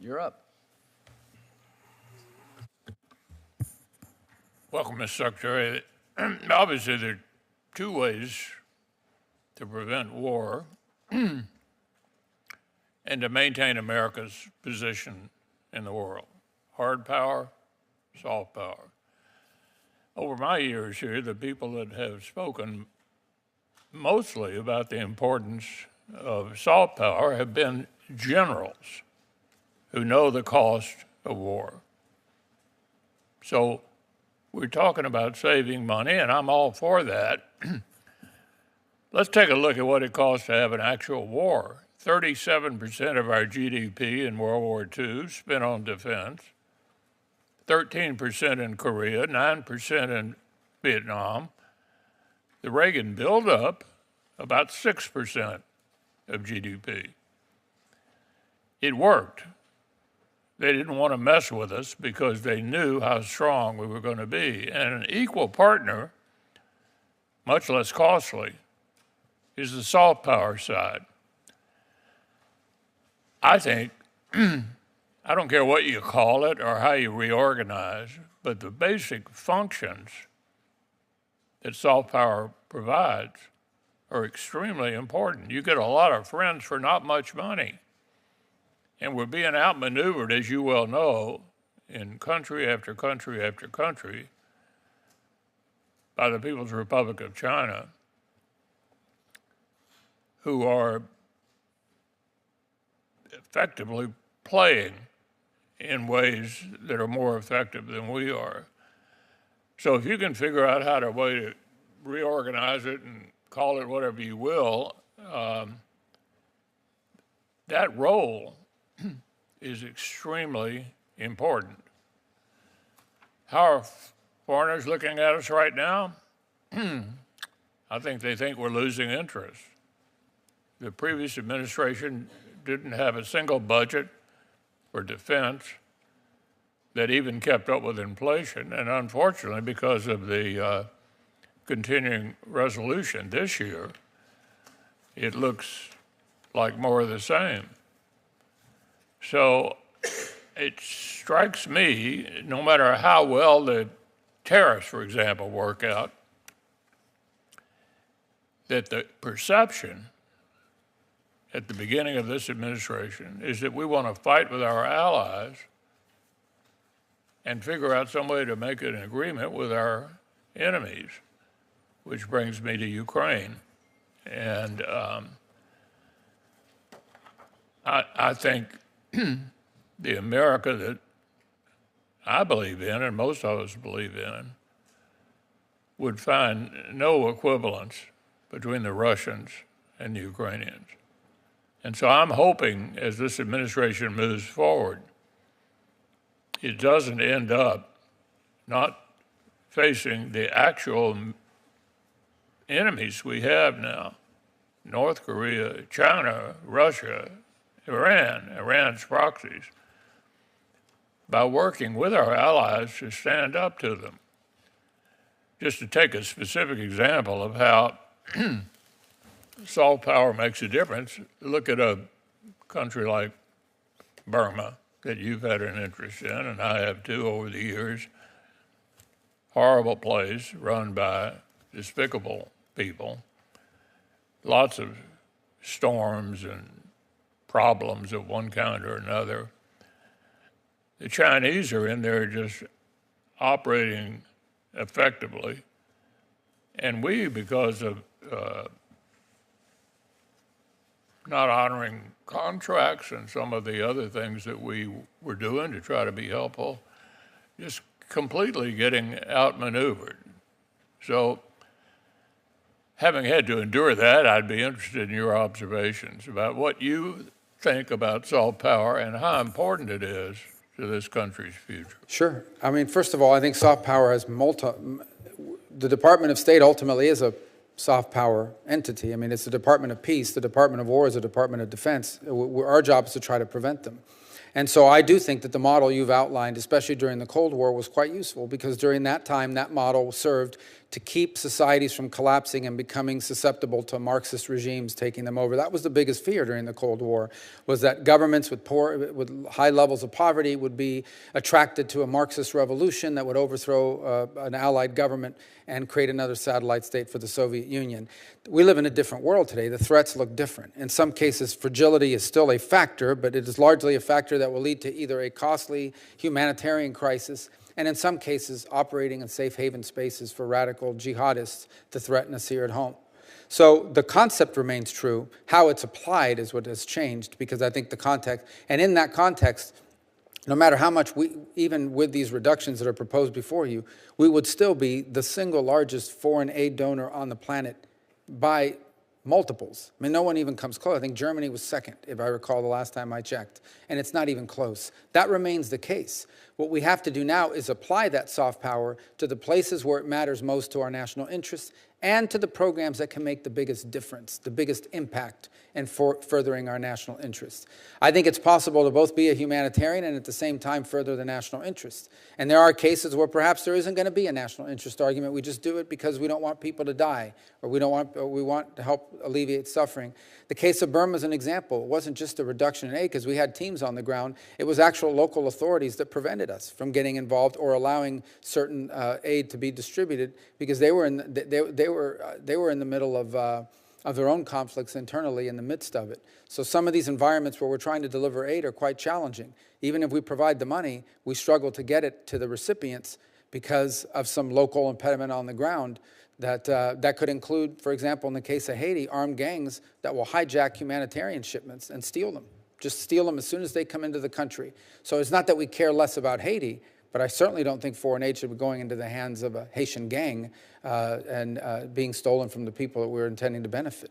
You're up. Welcome, Mr. Secretary. Obviously, there are two ways to prevent war and to maintain America's position in the world: hard power, soft power. Over my years here, the people that have spoken mostly about the importance of soft power have been generals who know the cost of war. So we're talking about saving money, and I'm all for that. Let's take a look at what it costs to have an actual war. 37% of our GDP in World War II spent on defense, 13% in Korea, 9% in Vietnam. The Reagan buildup, about 6% of GDP. It worked. They didn't want to mess with us because they knew how strong we were going to be. And an equal partner, much less costly, is the soft power side. I think, I don't care what you call it or how you reorganize, but the basic functions that soft power provides are extremely important. You get a lot of friends for not much money. And we're being outmaneuvered, as you well know, in country after country after country by the People's Republic of China, who are effectively playing in ways that are more effective than we are. So if you can figure out how to way to reorganize it and call it whatever you will, that role is extremely important. How are foreigners looking at us right now? I think they think we're losing interest. The previous administration didn't have a single budget for defense that even kept up with inflation. And unfortunately, because of the continuing resolution this year, it looks like more of the same. So it strikes me, no matter how well the tariffs, for example, work out, that the perception at the beginning of this administration is that we want to fight with our allies and figure out some way to make an agreement with our enemies, which brings me to Ukraine. And I think the America that I believe in, and most of us believe in, would find no equivalence between the Russians and the Ukrainians. And so I'm hoping as this administration moves forward, it doesn't end up not facing the actual enemies we have now: North Korea, China, Russia, Iran's proxies, by working with our allies to stand up to them. Just to take a specific example of how soft power makes a difference, look at a country like Burma that you've had an interest in, and I have too over the years. Horrible place run by despicable people. Lots of storms and problems of one kind or another. The Chinese are in there just operating effectively. And we, because of not honoring contracts and some of the other things that we were doing to try to be helpful, just completely getting outmaneuvered. So, having had to endure that, I'd be interested in your observations about what you think about soft power and how important it is to this country's future. Sure. I mean, first of all, I think soft power has the Department of State ultimately is a soft power entity. I mean, it's the Department of Peace. The Department of War is the Department of Defense. Our job is to try to prevent them. And so I do think that the model you've outlined, especially during the Cold War, was quite useful, because during that time, that model served to keep societies from collapsing and becoming susceptible to Marxist regimes taking them over. That was the biggest fear during the Cold War, was that governments with high levels of poverty would be attracted to a Marxist revolution that would overthrow an allied government and create another satellite state for the Soviet Union. We live in a different world today. The threats look different. In some cases, fragility is still a factor, but it is largely a factor that will lead to either a costly humanitarian crisis, and in some cases, operating in safe haven spaces for radical jihadists to threaten us here at home. So the concept remains true. How it's applied is what has changed, because I think the context, and in that context, no matter how much even with these reductions that are proposed before you, we would still be the single largest foreign aid donor on the planet by multiples. I mean, no one even comes close. I think Germany was second, if I recall the last time I checked, and it's not even close. That remains the case. What we have to do now is apply that soft power to the places where it matters most to our national interests and to the programs that can make the biggest difference, the biggest impact in furthering our national interests. I think it's possible to both be a humanitarian and at the same time further the national interest. And there are cases where perhaps there isn't going to be a national interest argument. We just do it because we don't want people to die, or we want to help alleviate suffering. The case of Burma is an example. It wasn't just a reduction in aid because we had teams on the ground. It was actual local authorities that prevented us from getting involved or allowing certain aid to be distributed because they were in the middle of their own conflicts internally in the midst of it. So some of these environments where we're trying to deliver aid are quite challenging. Even if we provide the money, we struggle to get it to the recipients because of some local impediment on the ground that could include, for example, in the case of Haiti, armed gangs that will hijack humanitarian shipments and steal them. Just steal them as soon as they come into the country. So it's not that we care less about Haiti, but I certainly don't think foreign aid should be going into the hands of a Haitian gang and being stolen from the people that we're intending to benefit.